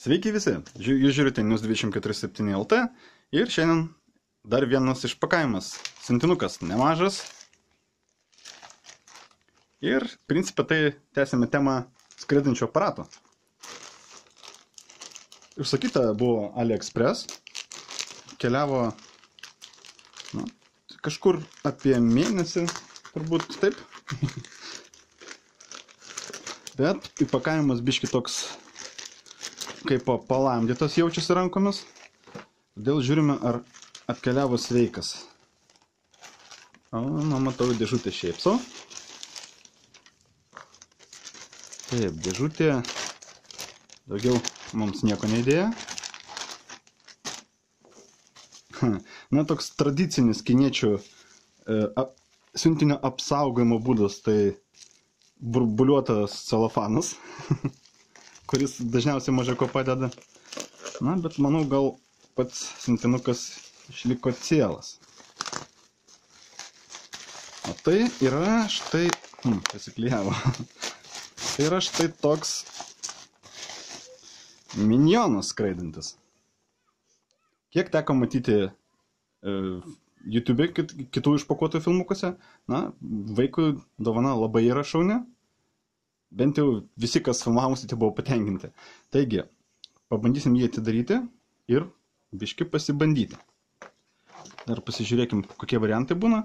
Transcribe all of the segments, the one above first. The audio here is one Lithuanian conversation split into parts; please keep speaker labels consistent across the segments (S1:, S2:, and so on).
S1: Sveiki visi, jūs žiūrite News247 LT ir šiandien dar vienas išpakavimas. Siuntinukas nemažas. Ir principą tai tęsime temą skraidančio aparato. Užsakyta buvo AliExpress, keliavo kažkur apie mėnesį, turbūt taip. Bet įpakavimas biški toks kaip palamdytas jaučiasi rankomis. Todėl žiūrime, ar atkeliavo sveikas. Matau, dėžutė šiaip sau. Taip, dėžutė. Daugiau mums nieko neįdėjo. Toks tradicinis kiniečių siuntinio apsaugojimo būdas, tai burbuliuotas celofanas, kuris dažniausiai mažai ko padeda. Bet manau, gal pats siuntinukas išliko cielas. O tai yra štai, pasiklijavo. Tai yra štai toks minionas skraidantis. Kiek teko matyti YouTube kitų išpakuotų filmukuose, vaikui dovana labai yra šauni. Bent jau visi, kas filmavusi, tai buvo patenkinti. Taigi, pabandysim jį atidaryti ir biški pasibandyti. Dar pasižiūrėkim, kokie variantai būna.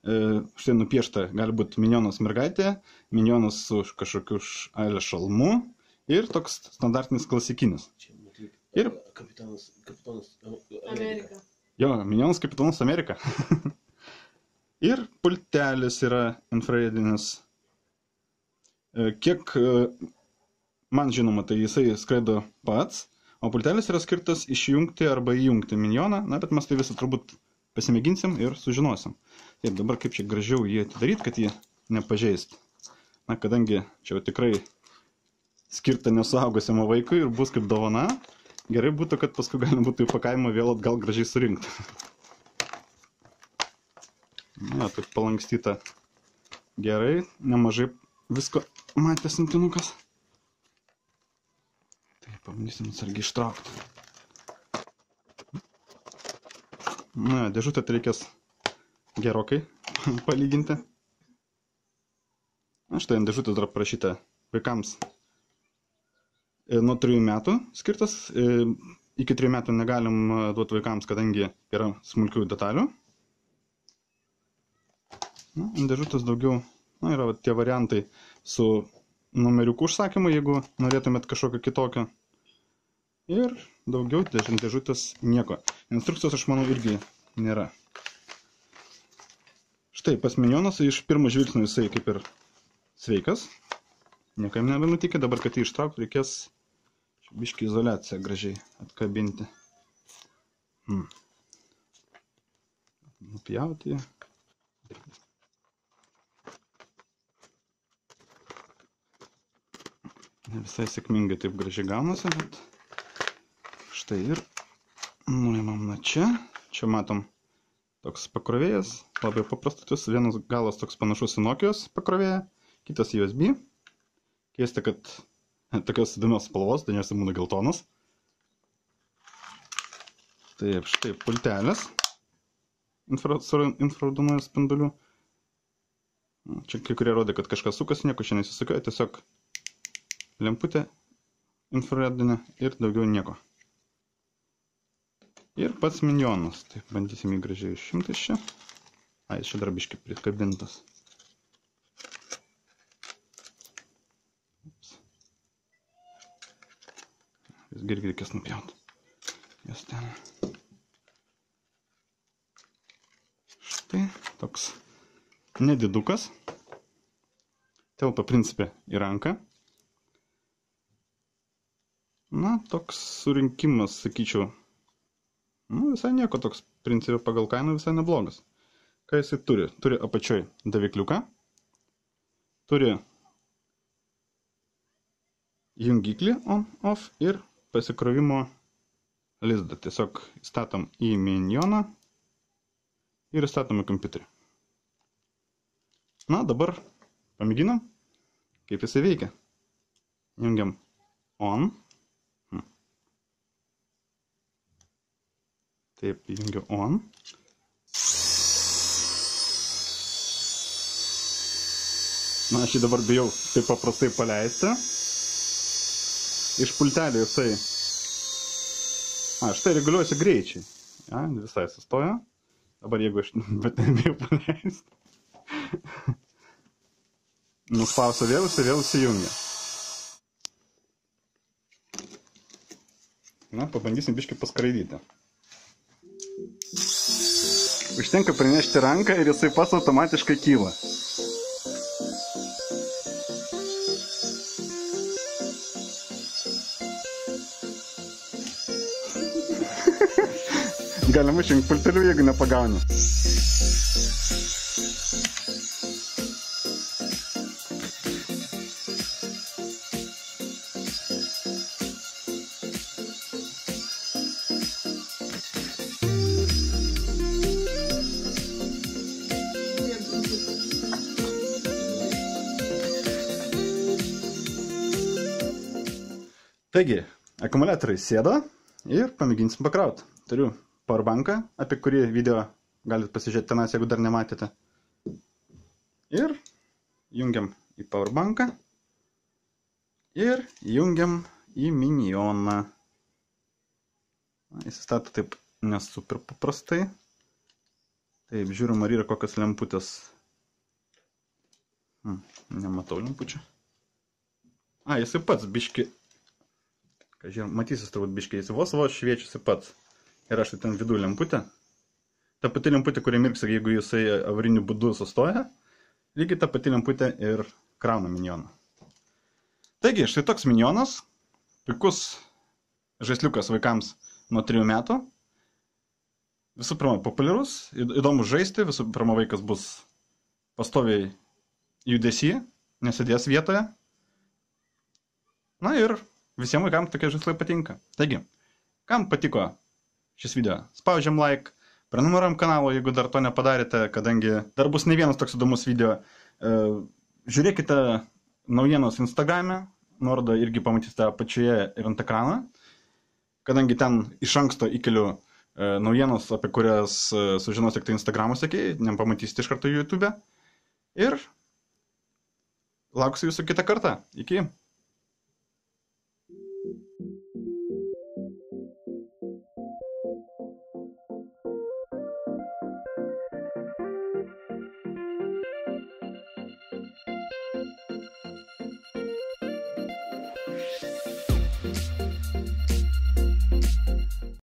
S1: Štai nupiešta gali būti minionas mergaitė, minionas su kažkokiu Ailė šalmu ir toks standartinis klasikinis. Ir
S2: Kapitonas Amerika.
S1: Jo, minionas Kapitonas Amerika. Ir pultelis yra infraredinis. Kiek man žinoma, tai jisai skraido pats, o pultelis yra skirtas išjungti arba įjungti minioną, bet mes tai visą turbūt pasimėginsim ir sužinosim. Ir dabar kaip čia gražiau jį atidaryti, kad jį nepažeist. Kadangi čia tikrai skirta nesuaugusiam vaikui ir bus kaip dovana, gerai būtų, kad paskui galima būtų įpakavimą vėl atgal gražiai surinkti. Taip palankstyta gerai, nemažai visko matė siuntinukas. Tai pabandysim atsargiai ištraukti. Dėžutę tai reikės gerokai palyginti. Štai ant dėžutės dar parašyta vaikams nuo 3 metų skirtas. Iki 3 metų negalim duoti vaikams, kadangi yra smulkių detalių. Ant dėžutės daugiau yra tie variantai su numeriukų užsakymu, jeigu norėtumėt kažkokio kitokio. Ir daugiau dėžutės nieko. Instrukcijos, aš manau, irgi nėra. Štai, pas minionas iš pirmo žvilgsnio jisai kaip ir sveikas. Niekam nebenutikė. Dabar, kad jį ištraukti, reikės biškį izoliaciją gražiai atkabinti. Nupjauti jį. Ne visai sėkmingai taip gražiai gaunasi, bet štai ir nuimam nuo čia. Čia matom toks pakrovėjas, labai paprastutis. Vienas galas toks panašus į Nokijos pakrovėją, kitas USB. Keista, kad tokios įdomios spalvos, dažniausiai būna geltonas. Taip, štai pultelis su infraraudonųjų spindulių. Čia kai kurie rodė, kad kažkas sukasi, nieko čia nesisukioja, tiesiog lemputė infraredinė ir daugiau nieko. Ir pats minionas. Taip, bandysim jį gražiai išimti iš čia. Jis čia dar biškį prikabintas. Jis irgi reikės nupjauti. Jas ten. Štai toks nedidukas. Telpa principė į ranką. Toks surinkimas, sakyčiau, visai nieko, toks principė pagal kainą visai neblogas. Ką jisai turi? Turi apačioj davikliuką, turi jungiklį on-off ir pasikrovimo lizdą. Tiesiog įstatom į minioną ir įstatom į kompiuterį. Na, dabar pamėginam, kaip jisai veikia. Jungiam on. Taip, jungiu on. Na, aš jį dabar bijau taip paprastai paleisti. Iš pultelio jisai. Štai reguliuosi greičiai. Ja, visai sustojo. Dabar jeigu aš bet nebijau paleisti. Nuspausiu vėl įsijungia. Na, pabandysim biškį paskraidyti. Užtenka prinešti ranką ir jisai pats automatiškai kyla. Galima išjungti pulteliu, jeigu nepagauni. Taigi, akumuliatoriai sėdo ir pamėginsim pakrauti. Turiu powerbanką, apie kurį video galite pasižiūrėti tenas, jeigu dar nematėte. Ir jungiam į powerbanką ir jungiam į minioną. Įsistato taip nesuper paprastai. Taip, žiūrim, ar yra kokios lemputės. Nematau lempučių. Jisai pats biški. Matysis turbūt biškiai, jis vos šviečiasi pats. Ir aš tai ten vidų lemputė. Ta pati lemputė, kuria mirksi, jeigu jisai avariniu būdu sustoja. Lygiai ta pati lemputė ir krauna minioną. Taigi, štai toks minionas. Puikus žaisliukas vaikams nuo 3 metų. Visų pirma, populiarus, įdomus žaisti. Visų pirma, vaikas bus pastoviai judesy, nesėdės vietoje. Na ir visiems vaikams tokie žaislai patinka. Taigi, kam patiko šis video? Spaudžiam like, prenumeruojam kanalą, jeigu dar to nepadarėte, kadangi dar bus ne vienas toks įdomus video. Žiūrėkite naujienos Instagrame, nuorodą irgi pamatysite apačioje ir ant ekrano, kadangi ten iš anksto įkeliu naujienos, apie kurias sužinos tik tai Instagramo sekėjai, nepamatysite iš karto YouTube. Ir lauksiu jūsų kitą kartą. Iki.